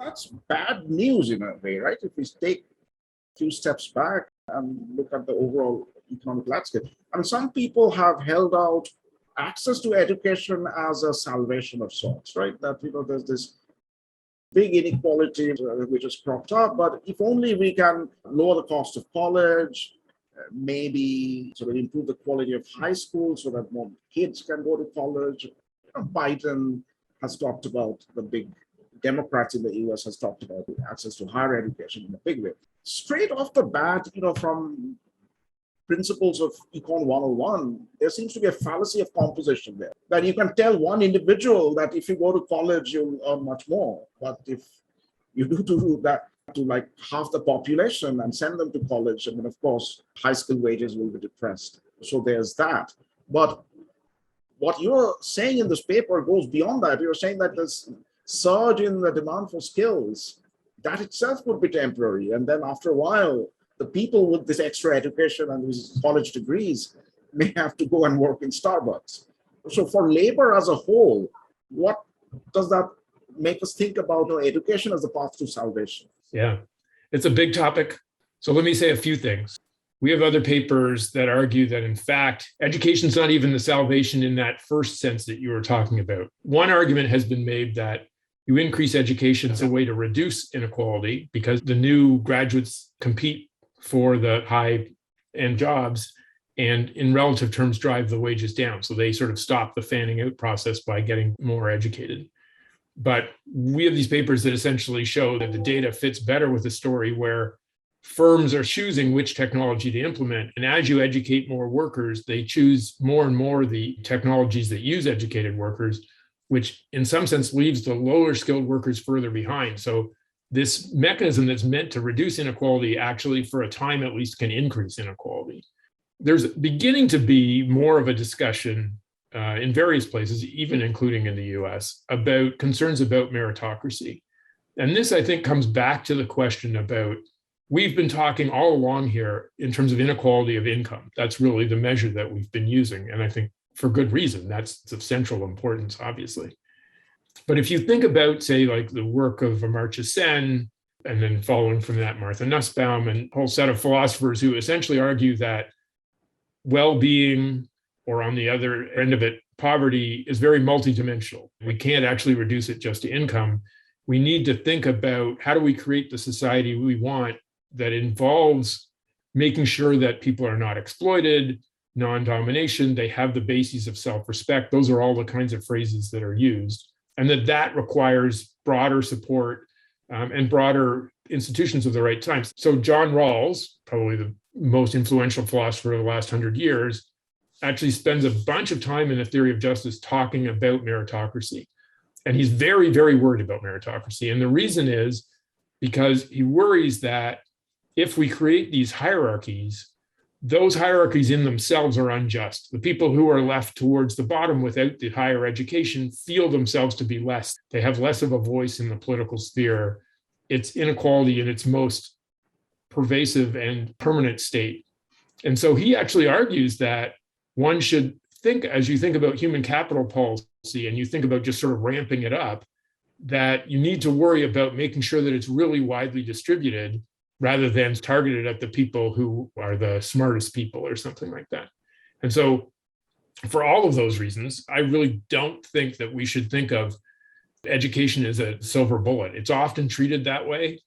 That's bad news in a way, right? If we take a few steps back and look at the overall economic landscape. And some people have held out access to education as a salvation of sorts, right? That, there's this big inequality which is cropped up, but if only we can lower the cost of college, maybe sort of improve the quality of high school so that more kids can go to college. Biden has talked about, the big Democrats in the US has talked about access to higher education in a big way. Straight off the bat, from principles of Econ 101, there seems to be a fallacy of composition there. That you can tell one individual that if you go to college, you'll earn much more. But if you do that to like half the population and send them to college, I mean, of course, high school wages will be depressed. So there's that. But what you're saying in this paper goes beyond that. You're saying that this surge in the demand for skills, that itself would be temporary. And then after a while, the people with this extra education and these college degrees may have to go and work in Starbucks. So for labor as a whole, what does that make us think about education as the path to salvation? Yeah, it's a big topic. So let me say a few things. We have other papers that argue that, in fact, education is not even the salvation in that first sense that you were talking about. One argument has been made that you increase education as a way to reduce inequality because the new graduates compete for the high-end jobs and in relative terms drive the wages down. So they sort of stop the fanning out process by getting more educated. But we have these papers that essentially show that the data fits better with the story where firms are choosing which technology to implement. And as you educate more workers, they choose more and more the technologies that use educated workers, which in some sense leaves the lower skilled workers further behind. So this mechanism that's meant to reduce inequality actually, for a time at least, can increase inequality. There's beginning to be more of a discussion in various places, even including in the US, about concerns about meritocracy. And this, I think, comes back to the question about, we've been talking all along here in terms of inequality of income. That's really the measure that we've been using. And I think for good reason, that's of central importance, obviously. But if you think about, say, like the work of Amartya Sen, and then following from that, Martha Nussbaum, and a whole set of philosophers who essentially argue that well-being, or on the other end of it, poverty, is very multidimensional. We can't actually reduce it just to income. We need to think about how do we create the society we want that involves making sure that people are not exploited, non-domination, they have the bases of self-respect. Those are all the kinds of phrases that are used. And that requires broader support and broader institutions of the right times. So John Rawls, probably the most influential philosopher of the last 100 years, actually spends a bunch of time in the theory of justice talking about meritocracy. And he's very, very worried about meritocracy. And the reason is because he worries that if we create these hierarchies, those hierarchies in themselves are unjust. The people who are left towards the bottom without the higher education feel themselves to be less. They have less of a voice in the political sphere. It's inequality in its most pervasive and permanent state. And so he actually argues that one should think, as you think about human capital policy and you think about just sort of ramping it up, that you need to worry about making sure that it's really widely distributed rather than targeted at the people who are the smartest people or something like that. And so for all of those reasons, I really don't think that we should think of education as a silver bullet. It's often treated that way.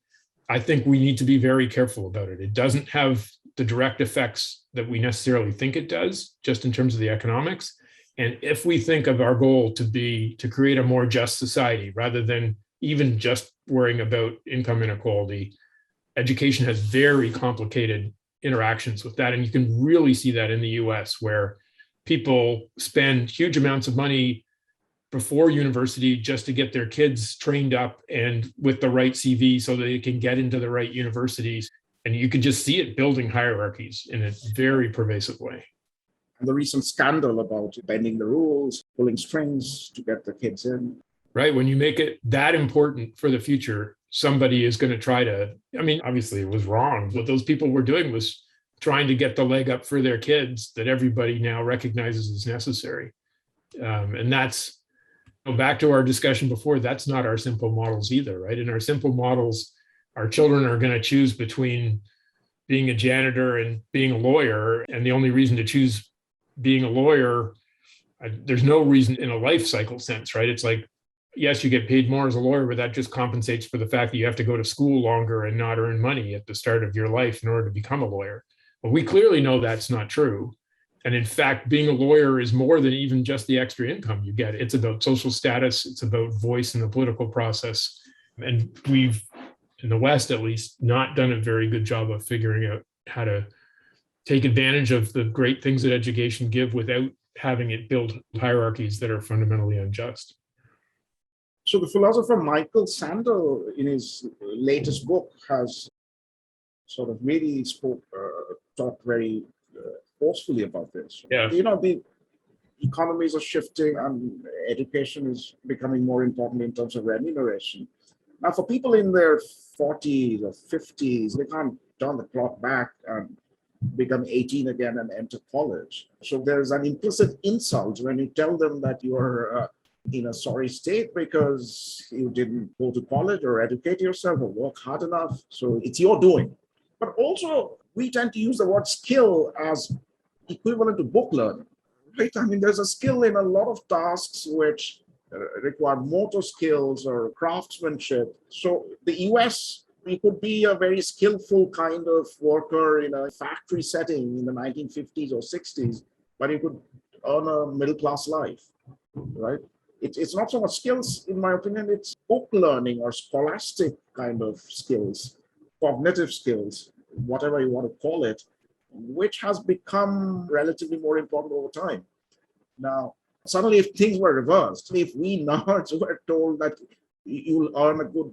I think we need to be very careful about it. It doesn't have the direct effects that we necessarily think it does, just in terms of the economics. And if we think of our goal to be to create a more just society, rather than even just worrying about income inequality, education has very complicated interactions with that. And you can really see that in the US, where people spend huge amounts of money before university just to get their kids trained up and with the right CV so that they can get into the right universities. And you can just see it building hierarchies in a very pervasive way. And the recent scandal about bending the rules, pulling strings to get the kids in. Right. When you make it that important for the future, somebody is going to try to, obviously it was wrong. What those people were doing was trying to get the leg up for their kids that everybody now recognizes as necessary. And that's Back to our discussion before, that's not our simple models either, right? In our simple models, our children are going to choose between being a janitor and being a lawyer. And the only reason to choose being a lawyer, there's no reason in a life cycle sense, right? It's like, yes, you get paid more as a lawyer, but that just compensates for the fact that you have to go to school longer and not earn money at the start of your life in order to become a lawyer. But we clearly know that's not true. And in fact, being a lawyer is more than even just the extra income you get. It's about social status. It's about voice in the political process. And we've, in the West at least, not done a very good job of figuring out how to take advantage of the great things that education give without having it build hierarchies that are fundamentally unjust. So the philosopher Michael Sandel, in his latest book, has sort of really talked very forcefully about this. Yeah. The economies are shifting and education is becoming more important in terms of remuneration. Now, for people in their 40s or 50s, they can't turn the clock back and become 18 again and enter college. So there's an implicit insult when you tell them that you're in a sorry state because you didn't go to college or educate yourself or work hard enough. So it's your doing. But also, we tend to use the word skill as equivalent to book learning, right? I mean, there's a skill in a lot of tasks which require motor skills or craftsmanship. So the US, we could be a very skillful kind of worker in a factory setting in the 1950s or 60s, but you could earn a middle-class life, right? It's not so much skills, in my opinion, it's book learning or scholastic kind of skills, cognitive skills, whatever you want to call it, which has become relatively more important over time. Now, suddenly if things were reversed, if we nerds were told that you'll earn a good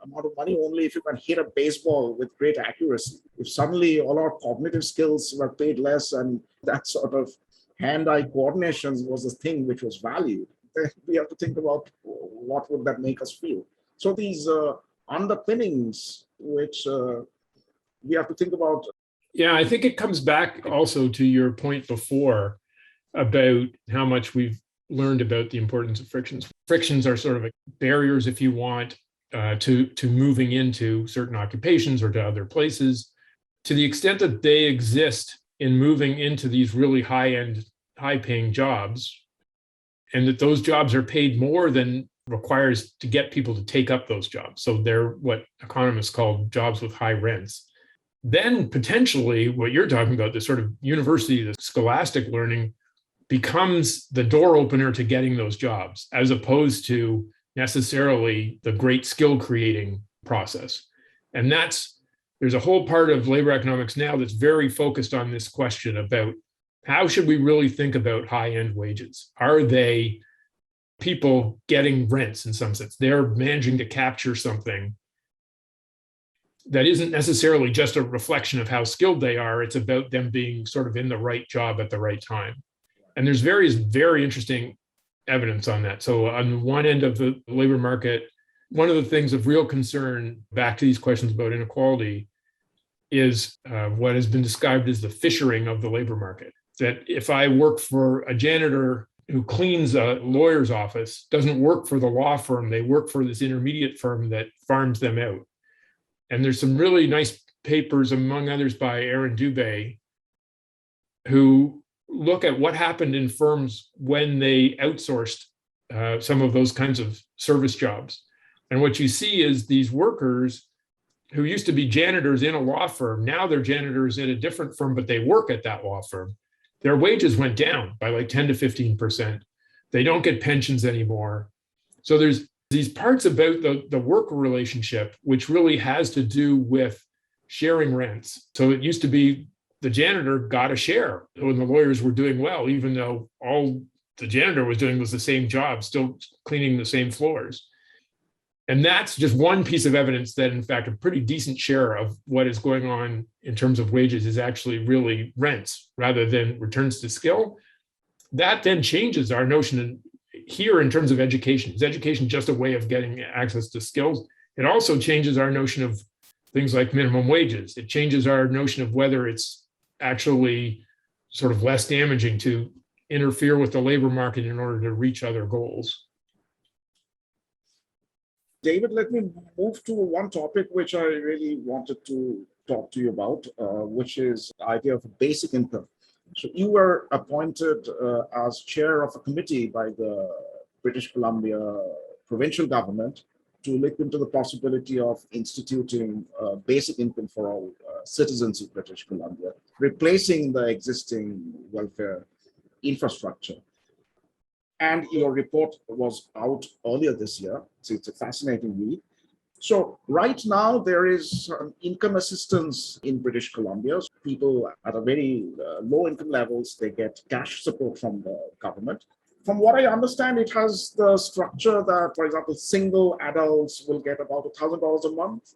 amount of money only if you can hit a baseball with great accuracy, if suddenly all our cognitive skills were paid less and that sort of hand-eye coordination was the thing which was valued, then we have to think about what would that make us feel. So these underpinnings which we have to think about. Yeah, I think it comes back also to your point before about how much we've learned about the importance of frictions. Frictions are sort of like barriers, if you want, to moving into certain occupations or to other places. To the extent that they exist in moving into these really high-end, high-paying jobs, and that those jobs are paid more than requires to get people to take up those jobs. So they're what economists call jobs with high rents. Then potentially what you're talking about, the sort of university, the scholastic learning, becomes the door opener to getting those jobs, as opposed to necessarily the great skill creating process. And there's a whole part of labor economics now that's very focused on this question about how should we really think about high-end wages? Are they people getting rents in some sense? They're managing to capture something that isn't necessarily just a reflection of how skilled they are. It's about them being sort of in the right job at the right time. And there's various very interesting evidence on that. So on one end of the labor market, one of the things of real concern, back to these questions about inequality, is what has been described as the fissuring of the labor market. That if I work for a janitor who cleans a lawyer's office, doesn't work for the law firm, they work for this intermediate firm that farms them out. And there's some really nice papers, among others by Aaron Dubé, who look at what happened in firms when they outsourced some of those kinds of service jobs. And what you see is these workers who used to be janitors in a law firm, now they're janitors at a different firm, but they work at that law firm. Their wages went down by like 10 to 15%. They don't get pensions anymore. So there's these parts about the work relationship, which really has to do with sharing rents. So it used to be the janitor got a share when the lawyers were doing well, even though all the janitor was doing was the same job, still cleaning the same floors. And that's just one piece of evidence that, in fact, a pretty decent share of what is going on in terms of wages is actually really rents rather than returns to skill. That then changes our notion here in terms of education. Is education just a way of getting access to skills? It also changes our notion of things like minimum wages. It changes our notion of whether it's actually sort of less damaging to interfere with the labor market in order to reach other goals. David, let me move to one topic which I really wanted to talk to you about, which is the idea of basic income. So you were appointed as chair of a committee by the British Columbia provincial government to look into the possibility of instituting basic income for all citizens of British Columbia, replacing the existing welfare infrastructure. And your report was out earlier this year, so it's a fascinating read. So right now there is income assistance in British Columbia. People at a very low income levels, they get cash support from the government. From what I understand, it has the structure that, for example, single adults will get about $1,000 a month.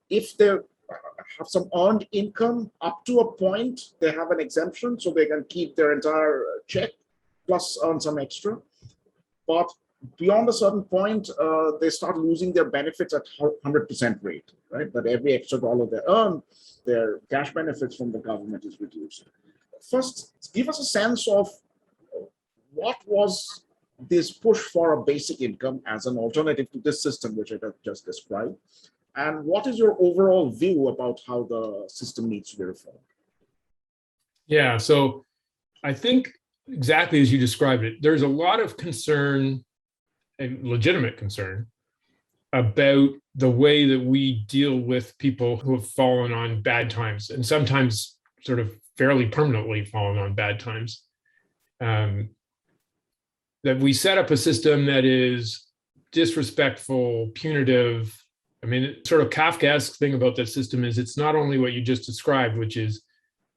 If they have some earned income up to a point, they have an exemption, so they can keep their entire check plus earn some extra. But beyond a certain point, they start losing their benefits at 100% rate, right? That every extra dollar they earn, their cash benefits from the government is reduced. First, give us a sense of what was this push for a basic income as an alternative to this system, which I have just described, and what is your overall view about how the system needs to be reformed? Yeah, so I think exactly as you described it, there's a lot of concern, and legitimate concern, about the way that we deal with people who have fallen on bad times, and sometimes sort of fairly permanently fallen on bad times. That we set up a system that is disrespectful, punitive. I mean, sort of Kafkaesque thing about this system is it's not only what you just described, which is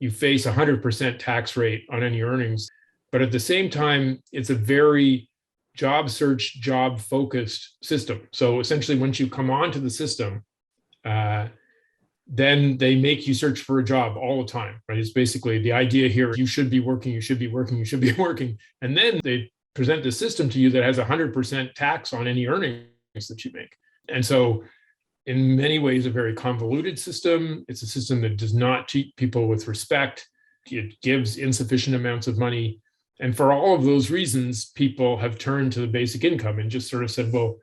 you face 100% tax rate on any earnings, but at the same time, it's a very job search, job focused system. So essentially, once you come onto the system, then they make you search for a job all the time, right? It's basically the idea here, you should be working, you should be working, you should be working. And then they present the system to you that has 100% tax on any earnings that you make. And so in many ways, a very convoluted system. It's a system that does not treat people with respect. It gives insufficient amounts of money. And for all of those reasons, people have turned to the basic income and just sort of said, well,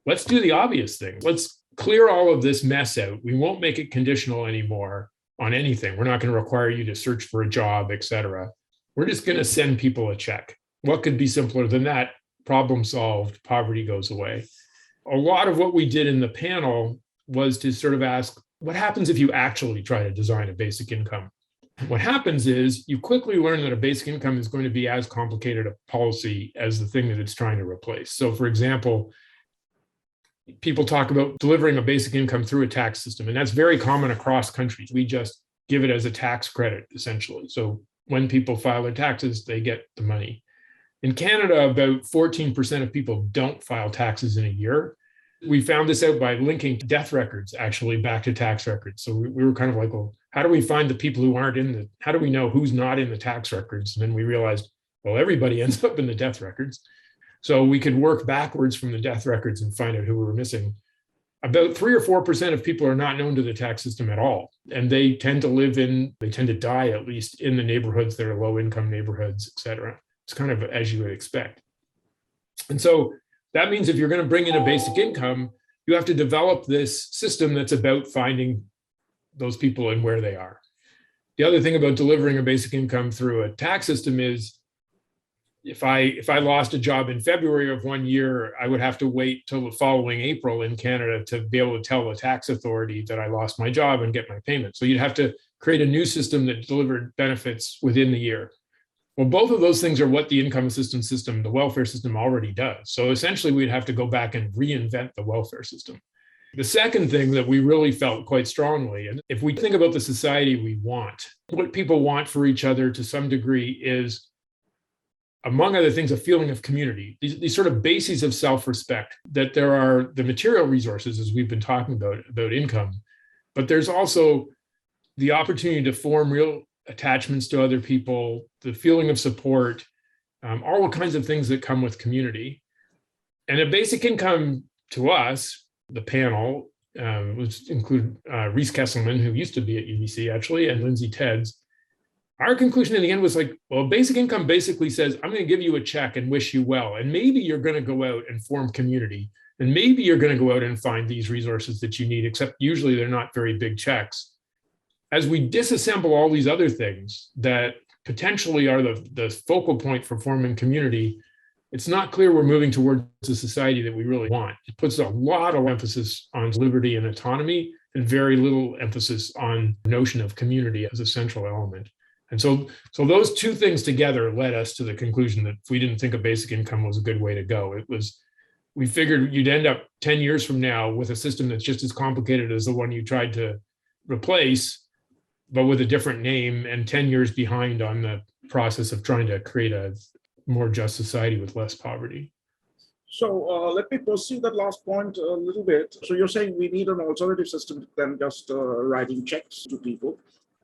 let's do the obvious thing. Let's clear all of this mess out. We won't make it conditional anymore on anything. We're not going to require you to search for a job, et cetera. We're just going to send people a check. What could be simpler than that? Problem solved, poverty goes away. A lot of what we did in the panel was to sort of ask, what happens if you actually try to design a basic income? What happens is you quickly learn that a basic income is going to be as complicated a policy as the thing that it's trying to replace. So for example, people talk about delivering a basic income through a tax system, and that's very common across countries. We just give it as a tax credit, essentially. So when people file their taxes, they get the money. In Canada, about 14% of people don't file taxes in a year. We found this out by linking death records actually back to tax records. So we were kind of like, well, how do we find the people who aren't in the, how do we know who's not in the tax records? And then we realized, well, everybody ends up in the death records. So we could work backwards from the death records and find out who we were missing. About 3 or 4% of people are not known to the tax system at all. And they tend to die at least in the neighborhoods that are low income neighborhoods, et cetera. It's kind of as you would expect. And so that means if you're going to bring in a basic income, you have to develop this system that's about finding those people and where they are. The other thing about delivering a basic income through a tax system is if I lost a job in February of one year, I would have to wait till the following April in Canada to be able to tell the tax authority that I lost my job and get my payment. So you'd have to create a new system that delivered benefits within the year. Well, both of those things are what the income assistance system, the welfare system already does. So essentially, we'd have to go back and reinvent the welfare system. The second thing that we really felt quite strongly, and if we think about the society we want, what people want for each other to some degree is, among other things, a feeling of community, these sort of bases of self-respect, that there are the material resources, as we've been talking about income, but there's also the opportunity to form real attachments to other people, the feeling of support, all the kinds of things that come with community. And a basic income to us, the panel, which include Reese Kesselman, who used to be at UBC actually, and Lindsay Tedds, our conclusion in the end was like, well, basic income basically says, I'm going to give you a check and wish you well. And maybe you're going to go out and form community. And maybe you're going to go out and find these resources that you need, except usually they're not very big checks. As we disassemble all these other things that potentially are the focal point for forming community, it's not clear we're moving towards a society that we really want. It puts a lot of emphasis on liberty and autonomy and very little emphasis on the notion of community as a central element. And so those two things together led us to the conclusion that if we didn't think a basic income was a good way to go, we figured you'd end up 10 years from now with a system that's just as complicated as the one you tried to replace, but with a different name, and 10 years behind on the process of trying to create a more just society with less poverty. So let me pursue that last point a little bit. So you're saying we need an alternative system than just writing checks to people,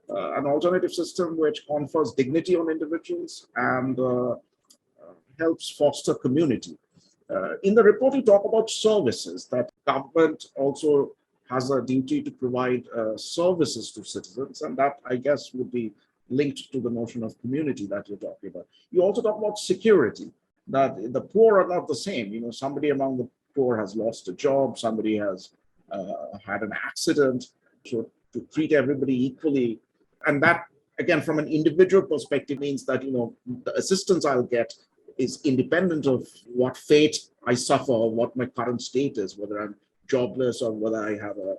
an alternative system which confers dignity on individuals and helps foster community. In the report, you talk about services, that government also has a duty to provide services to citizens, and that, I guess, would be linked to the notion of community that you're talking about. You also talk about security, that the poor are not the same. You know, somebody among the poor has lost a job, somebody has had an accident, so to treat everybody equally. And that, again, from an individual perspective, means that, you know, the assistance I'll get is independent of what fate I suffer or what my current state is, whether I'm jobless or whether I have an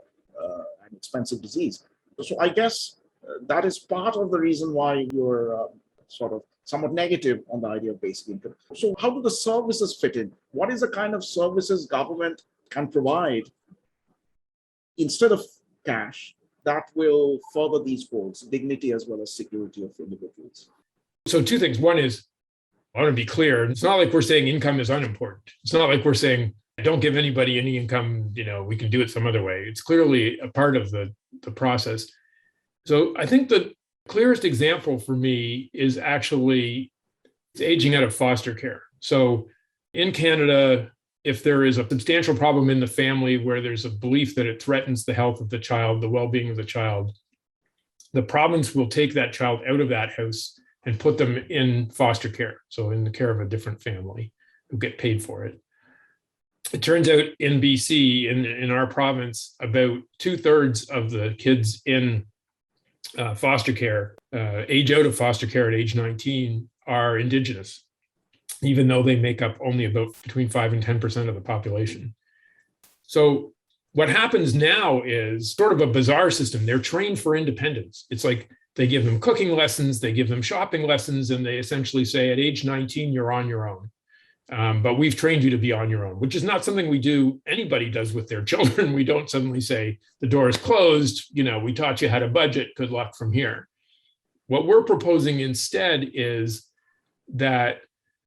expensive disease. So I guess that is part of the reason why you're sort of somewhat negative on the idea of basic income. So how do the services fit in? What is the kind of services government can provide instead of cash that will further these goals, dignity as well as security of individuals? So two things. One is, I want to be clear, it's not like we're saying income is unimportant. It's not like we're saying, don't give anybody any income, you know, we can do it some other way. It's clearly a part of the process. So I think the clearest example for me is actually aging out of foster care. So in Canada, if there is a substantial problem in the family where there's a belief that it threatens the health of the child, the well-being of the child, the province will take that child out of that house and put them in foster care, so in the care of a different family who get paid for it. It turns out in BC, in our province, about 2/3 of the kids in foster care, age out of foster care at age 19, are Indigenous, even though they make up only about between 5 and 10% of the population. So what happens now is sort of a bizarre system. They're trained for independence. It's like they give them cooking lessons, they give them shopping lessons, and they essentially say, at age 19, you're on your own. But we've trained you to be on your own, which is not something anybody does with their children. We don't suddenly say, the door is closed, you know, we taught you how to budget, good luck from here. What we're proposing instead is that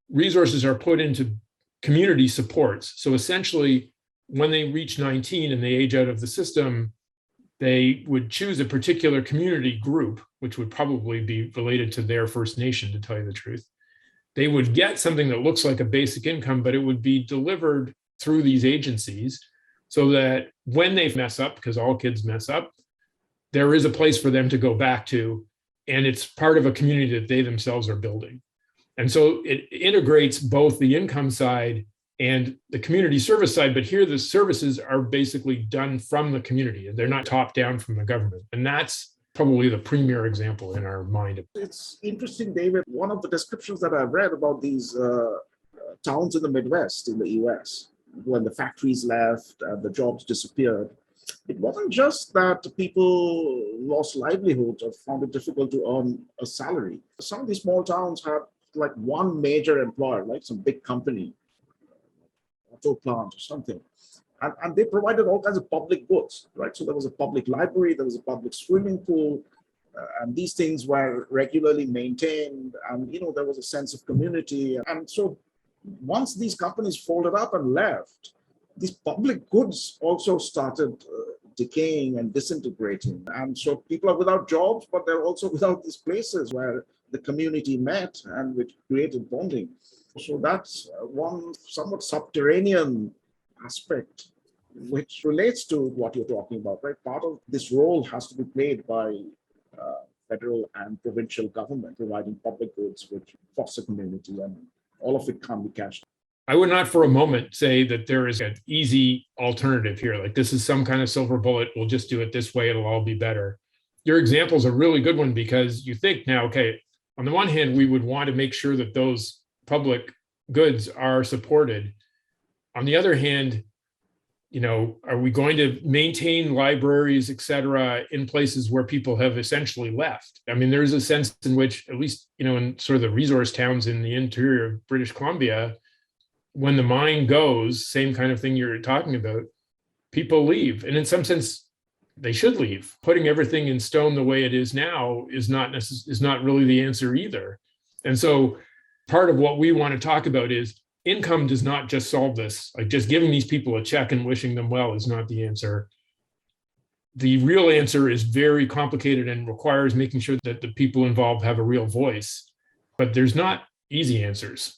resources are put into community supports. So essentially, when they reach 19 and they age out of the system, they would choose a particular community group, which would probably be related to their First Nation, to tell you the truth. They would get something that looks like a basic income, but it would be delivered through these agencies so that when they mess up, because all kids mess up, there is a place for them to go back to, and it's part of a community that they themselves are building. And so it integrates both the income side and the community service side, but here the services are basically done from the community. They're not top down from the government. And that's probably the premier example in our mind. It's interesting, David. One of the descriptions that I've read about these towns in the Midwest in the US, when the factories left and the jobs disappeared, it wasn't just that people lost livelihoods or found it difficult to earn a salary. Some of these small towns had like one major employer, like some big company, auto plant or something. And they provided all kinds of public goods, right? So there was a public library, there was a public swimming pool, and these things were regularly maintained. And, you know, there was a sense of community. And so once these companies folded up and left, these public goods also started decaying and disintegrating. And so people are without jobs, but they're also without these places where the community met and which created bonding. So that's one somewhat subterranean aspect which relates to what you're talking about, right? Part of this role has to be played by federal and provincial government, providing public goods which foster community, and all of it can't be cashed. I would not for a moment say that there is an easy alternative here. Like this is some kind of silver bullet. We'll just do it this way. It'll all be better. Your example is a really good one because you think now, okay, on the one hand, we would want to make sure that those public goods are supported. On the other hand, are we going to maintain libraries, et cetera, in places where people have essentially left? I mean, there's a sense in which, at least, in sort of the resource towns in the interior of British Columbia, when the mine goes, same kind of thing you're talking about, people leave. And in some sense, they should leave. Putting everything in stone the way it is now is not really the answer either. And so part of what we want to talk about is income does not just solve this. Like just giving these people a check and wishing them well is not the answer. The real answer is very complicated and requires making sure that the people involved have a real voice. But there's not easy answers.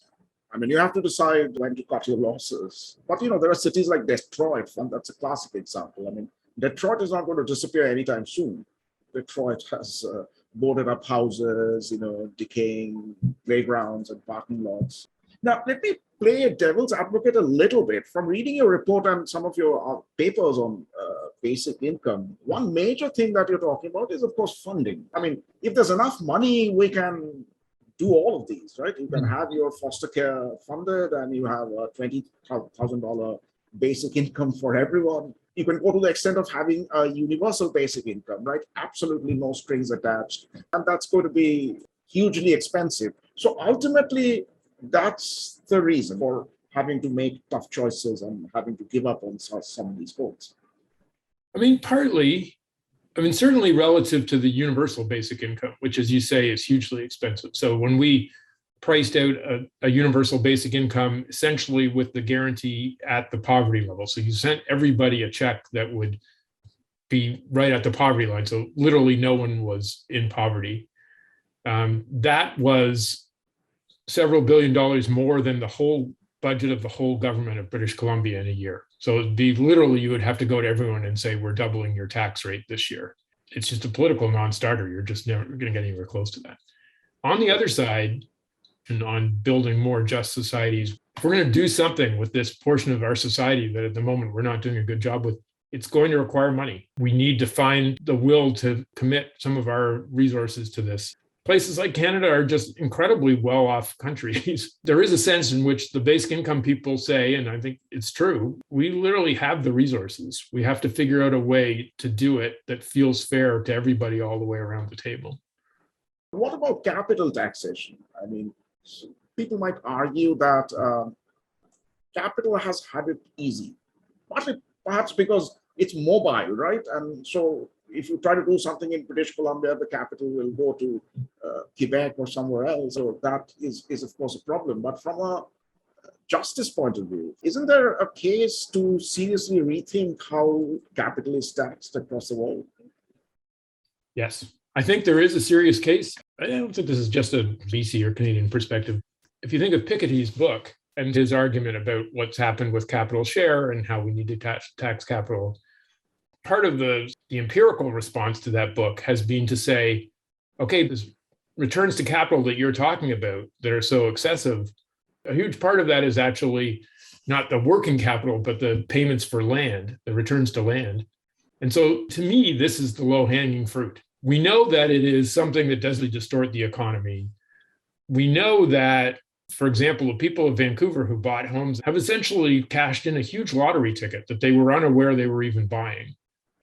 I mean, you have to decide when to cut your losses. But, there are cities like Detroit, and that's a classic example. I mean, Detroit is not going to disappear anytime soon. Detroit has boarded up houses, decaying playgrounds and parking lots. Now, let me play a devil's advocate a little bit. From reading your report and some of your papers on basic income, one major thing that you're talking about is, of course, funding. I mean, if there's enough money, we can do all of these, right? You can have your foster care funded and you have a $20,000 basic income for everyone. You can go to the extent of having a universal basic income, right? Absolutely no strings attached. And that's going to be hugely expensive. So ultimately, that's the reason for having to make tough choices and having to give up on some of these goals. I mean, certainly relative to the universal basic income, which, as you say, is hugely expensive. So when we priced out a universal basic income, essentially with the guarantee at the poverty level, so you sent everybody a check that would be right at the poverty line. So literally no one was in poverty. That was several $billion more than the whole budget of the whole government of British Columbia in a year. So it'd be literally, you would have to go to everyone and say, we're doubling your tax rate this year. It's just a political non-starter. You're just never going to get anywhere close to that. On the other side, and on building more just societies, if we're going to do something with this portion of our society that at the moment we're not doing a good job with, it's going to require money. We need to find the will to commit some of our resources to this. Places like Canada are just incredibly well-off countries. There is a sense in which the basic income people say, and I think it's true, we literally have the resources. We have to figure out a way to do it that feels fair to everybody all the way around the table. What about capital taxation? I mean, people might argue that capital has had it easy, partly perhaps because it's mobile, right? And so if you try to do something in British Columbia, the capital will go to Quebec or somewhere else. So that is of course a problem. But from a justice point of view, isn't there a case to seriously rethink how capital is taxed across the world? Yes, I think there is a serious case. I don't think this is just a BC or Canadian perspective. If you think of Piketty's book and his argument about what's happened with capital share and how we need to tax capital, part of the empirical response to that book has been to say, okay, this returns to capital that you're talking about that are so excessive, a huge part of that is actually not the working capital, but the payments for land, the returns to land. And so to me, this is the low-hanging fruit. We know that it is something that doesn't distort the economy. We know that, for example, the people of Vancouver who bought homes have essentially cashed in a huge lottery ticket that they were unaware they were even buying.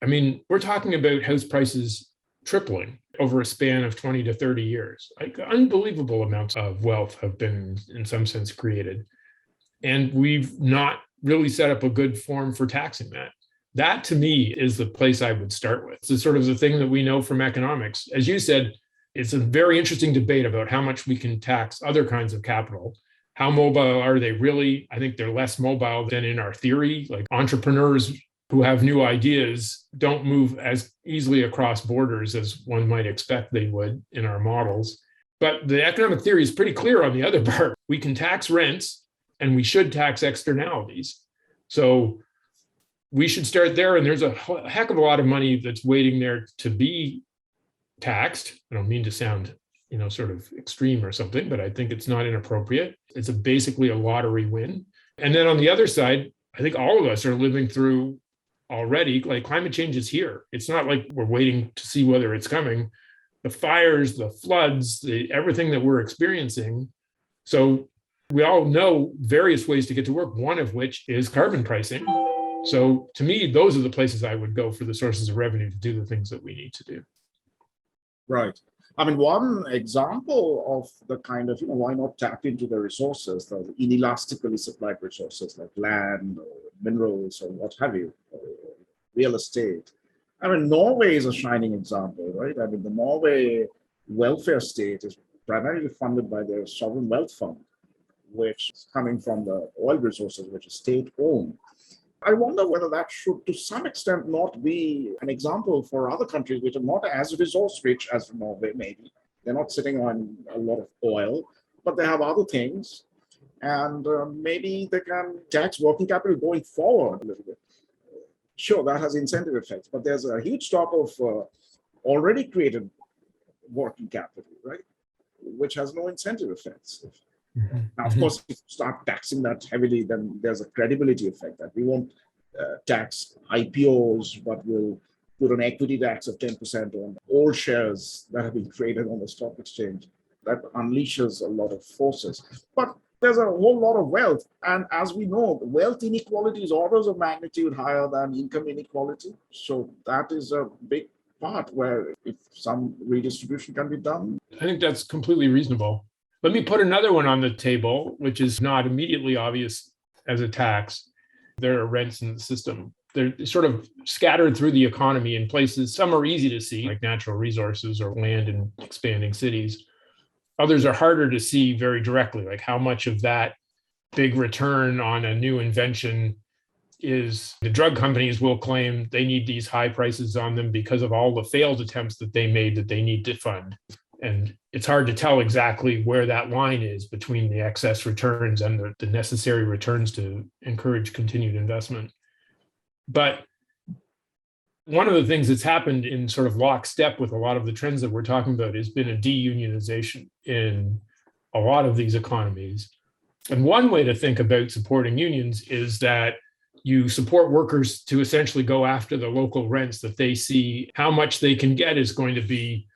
I mean, we're talking about house prices tripling over a span of 20 to 30 years. Like unbelievable amounts of wealth have been, in some sense, created. And we've not really set up a good form for taxing that. That, to me, is the place I would start with. It's sort of the thing that we know from economics. As you said, it's a very interesting debate about how much we can tax other kinds of capital. How mobile are they really? I think they're less mobile than in our theory. Like entrepreneurs who have new ideas don't move as easily across borders as one might expect they would in our models. But the economic theory is pretty clear on the other part. We can tax rents and we should tax externalities. So we should start there. And there's a heck of a lot of money that's waiting there to be taxed. I don't mean to sound sort of extreme or something, but I think it's not inappropriate. It's basically a lottery win. And then on the other side, I think all of us are living through already, like climate change is here. It's not like we're waiting to see whether it's coming. The fires, the floods, everything that we're experiencing. So we all know various ways to get to work, one of which is carbon pricing. So to me, those are the places I would go for the sources of revenue to do the things that we need to do. Right. I mean, one example of the kind of, why not tap into the resources, the inelastically supplied resources like land or minerals or what have you, or real estate. I mean, Norway is a shining example, right? I mean, the Norway welfare state is primarily funded by their sovereign wealth fund, which is coming from the oil resources, which is state-owned. I wonder whether that should, to some extent, not be an example for other countries which are not as resource-rich as Norway, maybe. They're not sitting on a lot of oil, but they have other things. And maybe they can tax working capital going forward a little bit. Sure, that has incentive effects, but there's a huge stock of already created working capital, right? Which has no incentive effects. Now, of course, if you start taxing that heavily, then there's a credibility effect that we won't tax IPOs, but we'll put an equity tax of 10% on all shares that have been traded on the stock exchange. That unleashes a lot of forces. But there's a whole lot of wealth. And as we know, wealth inequality is orders of magnitude higher than income inequality. So that is a big part where if some redistribution can be done. I think that's completely reasonable. Let me put another one on the table, which is not immediately obvious as a tax. There are rents in the system. They're sort of scattered through the economy in places. Some are easy to see, like natural resources or land in expanding cities. Others are harder to see very directly, like how much of that big return on a new invention is the drug companies will claim they need these high prices on them because of all the failed attempts that they made that they need to fund. And it's hard to tell exactly where that line is between the excess returns and the necessary returns to encourage continued investment. But one of the things that's happened in sort of lockstep with a lot of the trends that we're talking about has been a deunionization in a lot of these economies. And one way to think about supporting unions is that you support workers to essentially go after the local rents that they see. How much they can get is going to be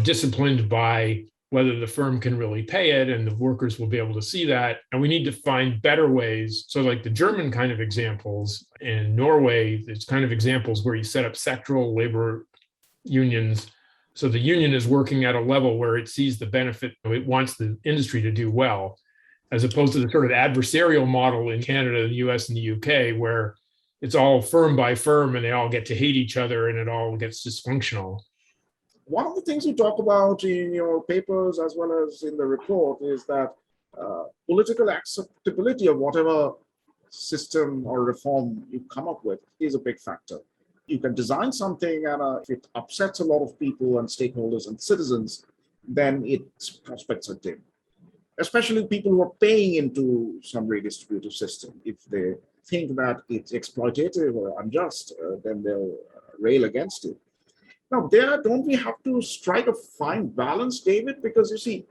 disciplined by whether the firm can really pay it, and the workers will be able to see that. And we need to find better ways. So like the German kind of examples, in Norway, there's kind of examples where you set up sectoral labor unions. So the union is working at a level where it sees the benefit, it wants the industry to do well, as opposed to the sort of adversarial model in Canada, the US, and the UK, where it's all firm by firm and they all get to hate each other and it all gets dysfunctional. One of the things you talk about in your papers as well as in the report is that political acceptability of whatever system or reform you come up with is a big factor. You can design something and if it upsets a lot of people and stakeholders and citizens, then its prospects are dim. Especially people who are paying into some redistributive system. If they think that it's exploitative or unjust, then they'll rail against it. Now, don't we have to strike a fine balance, David? Because you see,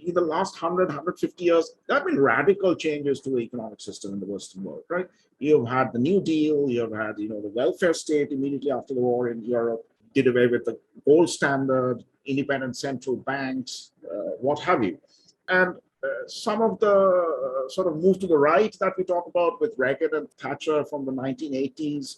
in the last 100, 150 years, there have been radical changes to the economic system in the Western world, right? You've had the New Deal, you've had, the welfare state immediately after the war in Europe, did away with the gold standard, independent central banks, what have you. And some of the sort of move to the right that we talk about with Reagan and Thatcher from the 1980s,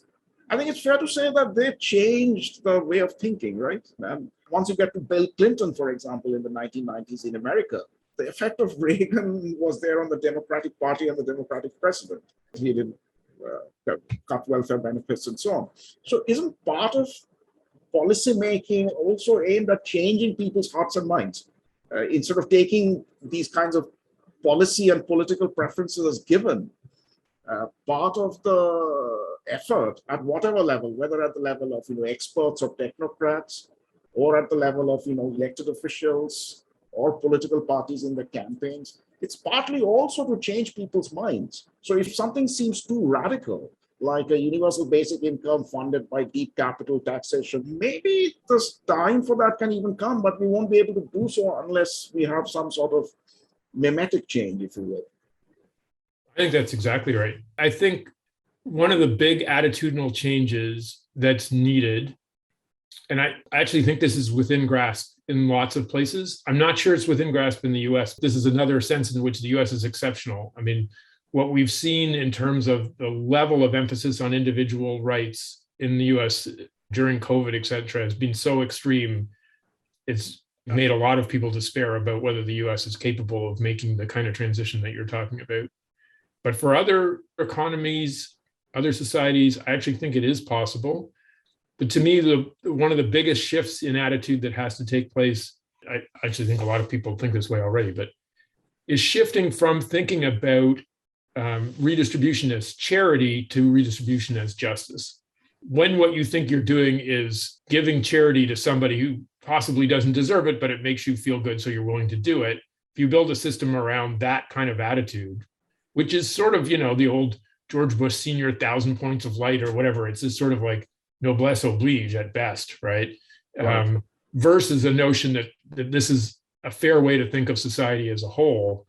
I think it's fair to say that they changed the way of thinking, right? And once you get to Bill Clinton, for example, in the 1990s in America, the effect of Reagan was there on the Democratic Party and the Democratic president. He did cut welfare benefits and so on. So isn't part of policy making also aimed at changing people's hearts and minds? Instead of taking these kinds of policy and political preferences as given, part of the effort at whatever level, whether at the level of experts or technocrats, or at the level of elected officials or political parties in the campaigns, it's partly also to change people's minds. So if something seems too radical, like a universal basic income funded by deep capital taxation. Maybe this time for that can even come, but we won't be able to do so unless we have some sort of mimetic change, if you will. I think that's exactly right. I think one of the big attitudinal changes that's needed, and I actually think this is within grasp in lots of places. I'm not sure it's within grasp in the US. This is another sense in which the US is exceptional. I mean, what we've seen in terms of the level of emphasis on individual rights in the US during COVID, et cetera, has been so extreme. It's made a lot of people despair about whether the US is capable of making the kind of transition that you're talking about. But for other economies, other societies, I actually think it is possible. But to me, one of the biggest shifts in attitude that has to take place, I actually think a lot of people think this way already, but is shifting from thinking about redistribution as charity to redistribution as justice. When what you think you're doing is giving charity to somebody who possibly doesn't deserve it, but it makes you feel good, so you're willing to do it. If you build a system around that kind of attitude, which is sort of, the old George Bush Sr. 1,000 points of light or whatever, it's just sort of like noblesse oblige at best, right? Versus a notion that this is a fair way to think of society as a whole.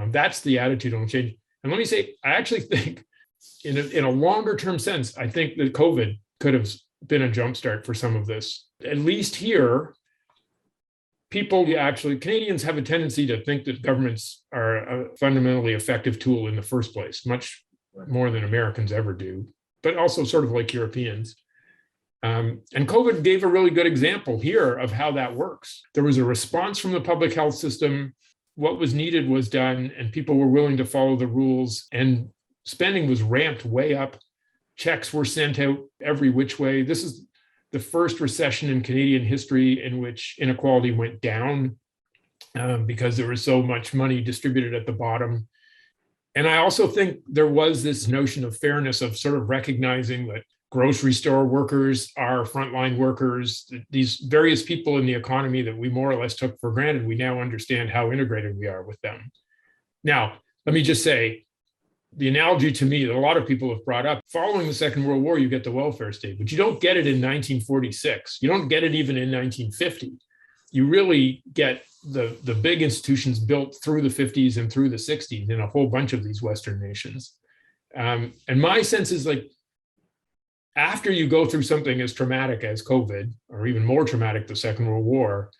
That's the attitudinal change. And let me say, I actually think in a longer term sense, I think that COVID could have been a jumpstart for some of this. At least here, Canadians have a tendency to think that governments are a fundamentally effective tool in the first place, much more than Americans ever do, but also sort of like Europeans. And COVID gave a really good example here of how that works. There was a response from the public health system. What was needed was done, and people were willing to follow the rules, and spending was ramped way up. Checks were sent out every which way. This is the first recession in Canadian history in which inequality went down because there was so much money distributed at the bottom. And I also think there was this notion of fairness, of sort of recognizing that grocery store workers are frontline workers, these various people in the economy that we more or less took for granted. We now understand how integrated we are with them. Now, let me just say, the analogy to me that a lot of people have brought up, following the Second World War, you get the welfare state, but you don't get it in 1946. You don't get it even in 1950. You really get the big institutions built through the 50s and through the 60s in a whole bunch of these Western nations. And my sense is, like, after you go through something as traumatic as COVID, or even more traumatic, the Second World War,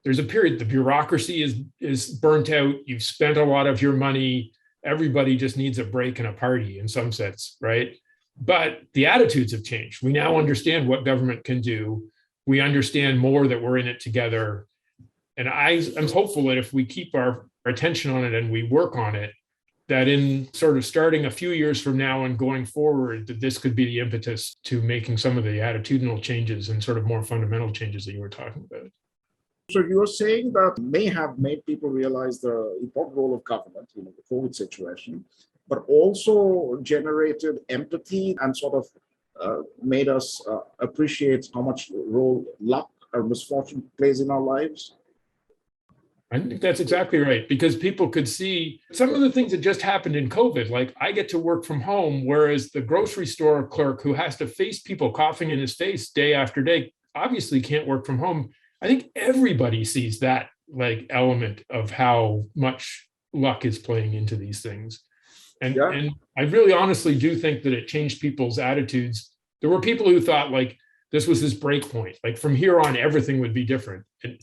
there's a period, the bureaucracy is burnt out. You've spent a lot of your money. Everybody just needs a break and a party in some sense, right? But the attitudes have changed. We now understand what government can do. We understand more that we're in it together. And I'm hopeful that if we keep our attention on it and we work on it, that in sort of starting a few years from now and going forward, that this could be the impetus to making some of the attitudinal changes and sort of more fundamental changes that you were talking about. So you're saying that may have made people realize the important role of government, the COVID situation, but also generated empathy and sort of made us appreciate how much role luck or misfortune plays in our lives? I think that's exactly right, because people could see some of the things that just happened in COVID. Like, I get to work from home, whereas the grocery store clerk who has to face people coughing in his face day after day obviously can't work from home. I think everybody sees that, like, element of how much luck is playing into these things. And I really honestly do think that it changed people's attitudes. There were people who thought, like, this was this break point. Like, from here on, everything would be different. And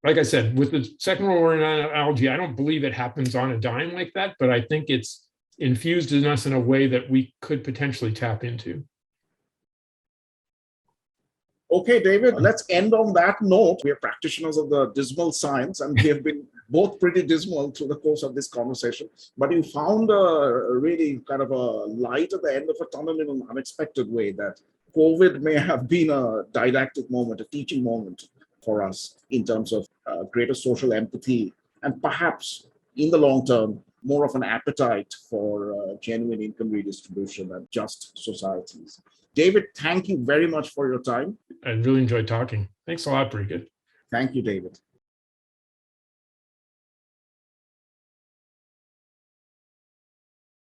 like I said, with the Second World War analogy, I don't believe it happens on a dime like that, but I think it's infused in us in a way that we could potentially tap into. Okay, David, let's end on that note. We are practitioners of the dismal science, and we have been both pretty dismal through the course of this conversation. But you found a really kind of a light at the end of a tunnel in an unexpected way, that COVID may have been a didactic moment, a teaching moment for us in terms of greater social empathy, and perhaps in the long term, more of an appetite for genuine income redistribution and just societies. David, thank you very much for your time. I really enjoyed talking. Thanks a lot, Parikshit. Thank you, David.